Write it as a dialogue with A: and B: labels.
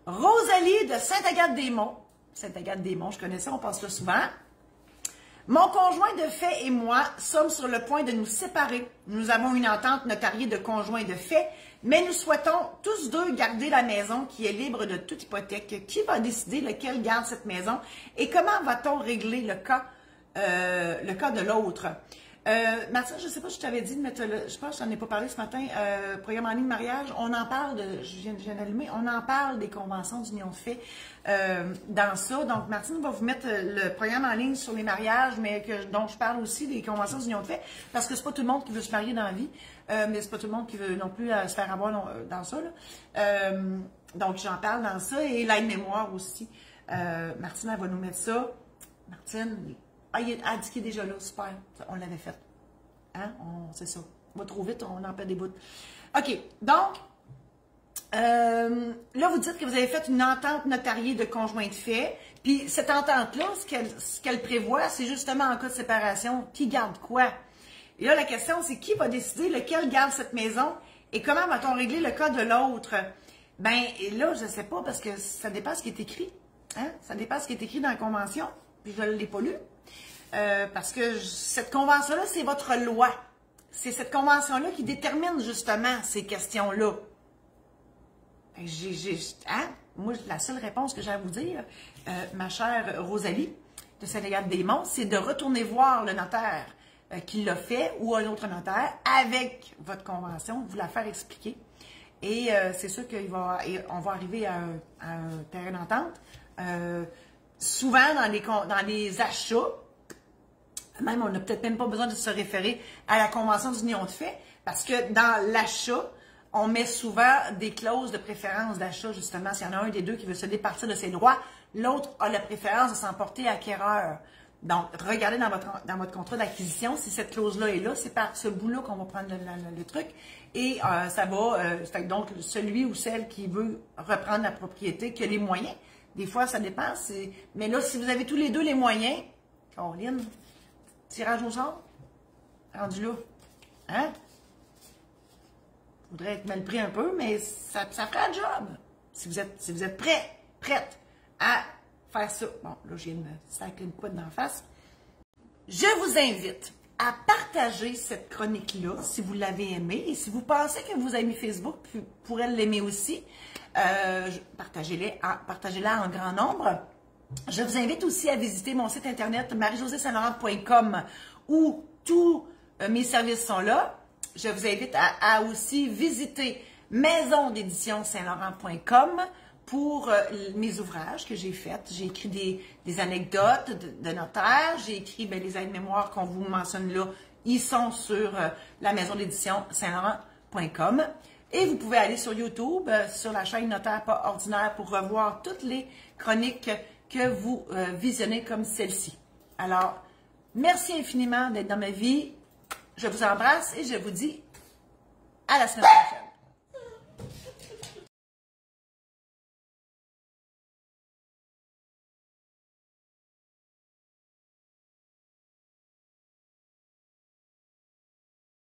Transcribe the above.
A: Rosalie de Sainte-Agathe-des-Monts. Sainte-Agathe-des-Monts, je connais ça, on passe là souvent. Mon conjoint de fait et moi sommes sur le point de nous séparer. Nous avons une entente notariée de conjoint de fait, mais nous souhaitons tous deux garder la maison qui est libre de toute hypothèque. Qui va décider lequel garde cette maison et comment va-t-on régler le cas de l'autre? Martine, je ne sais pas si je t'avais dit de mettre je pense que je n'en ai pas parlé ce matin, programme en ligne de mariage, on en parle, je viens d'allumer, on en parle des conventions d'union de fait dans ça. Donc, Martine va vous mettre le programme en ligne sur les mariages, mais dont je parle aussi des conventions d'union de fait, parce que c'est pas tout le monde qui veut se marier dans la vie, mais c'est pas tout le monde qui veut non plus se faire avoir dans ça. Là. Donc, j'en parle dans ça, et l'aide-mémoire aussi. Martine, elle va nous mettre ça. Martine... Ah, il a dit qu'il est déjà là, super. On l'avait fait. Hein? C'est ça. On va trop vite, on en perd des bouts. OK. Donc, là, vous dites que vous avez fait une entente notariée de conjoint de fait. Puis, cette entente-là, ce qu'elle prévoit, c'est justement en cas de séparation, qui garde quoi? Et là, la question, c'est qui va décider lequel garde cette maison et comment va-t-on régler le cas de l'autre? Ben, et là, je ne sais pas, parce que ça dépend ce qui est écrit. Hein? Ça dépend ce qui est écrit dans la convention. Puis, je ne l'ai pas lu. Parce que cette convention-là, c'est votre loi. C'est cette convention-là qui détermine justement ces questions-là. Hein? Moi, la seule réponse que j'ai à vous dire, ma chère Rosalie de Sainte-Agathe-des-Monts, c'est de retourner voir le notaire qui l'a fait ou un autre notaire avec votre convention, vous la faire expliquer. Et c'est sûr qu'on va arriver à un terrain d'entente. Souvent, dans les achats, même, on n'a peut-être même pas besoin de se référer à la convention d'union de fait, parce que dans l'achat, on met souvent des clauses de préférence d'achat, justement. S'il y en a un des deux qui veut se départir de ses droits, l'autre a la préférence de s'en porter acquéreur. Donc, regardez dans votre contrat d'acquisition, si cette clause-là est là, c'est par ce bout-là qu'on va prendre le truc. Et ça va, donc, celui ou celle qui veut reprendre la propriété, qui a les moyens. Des fois, ça dépend. Mais là, si vous avez tous les deux les moyens, Caroline, tirage au sort, rendu là. Hein? Faudrait être mal pris un peu, mais ça fera le job. Si vous êtes prête à faire ça. Bon, là, j'ai une sacrée une couette d'en face. Je vous invite à partager cette chronique-là, si vous l'avez aimée. Et si vous pensez que vos amis Facebook pourraient l'aimer aussi, partagez-la en grand nombre. Je vous invite aussi à visiter mon site internet marie-josée-saint-laurent.com où tous mes services sont là. Je vous invite à aussi visiter maison d'édition saint-laurent.com pour mes ouvrages que j'ai faits. J'ai écrit des anecdotes de notaires, j'ai écrit les aides-mémoires qu'on vous mentionne là. Ils sont sur la maison d'édition saint-laurent.com. Et vous pouvez aller sur YouTube, sur la chaîne Notaire pas ordinaire pour revoir toutes les chroniques que vous visionnez comme celle-ci. Alors, merci infiniment d'être dans ma vie. Je vous embrasse et je vous dis à la semaine prochaine.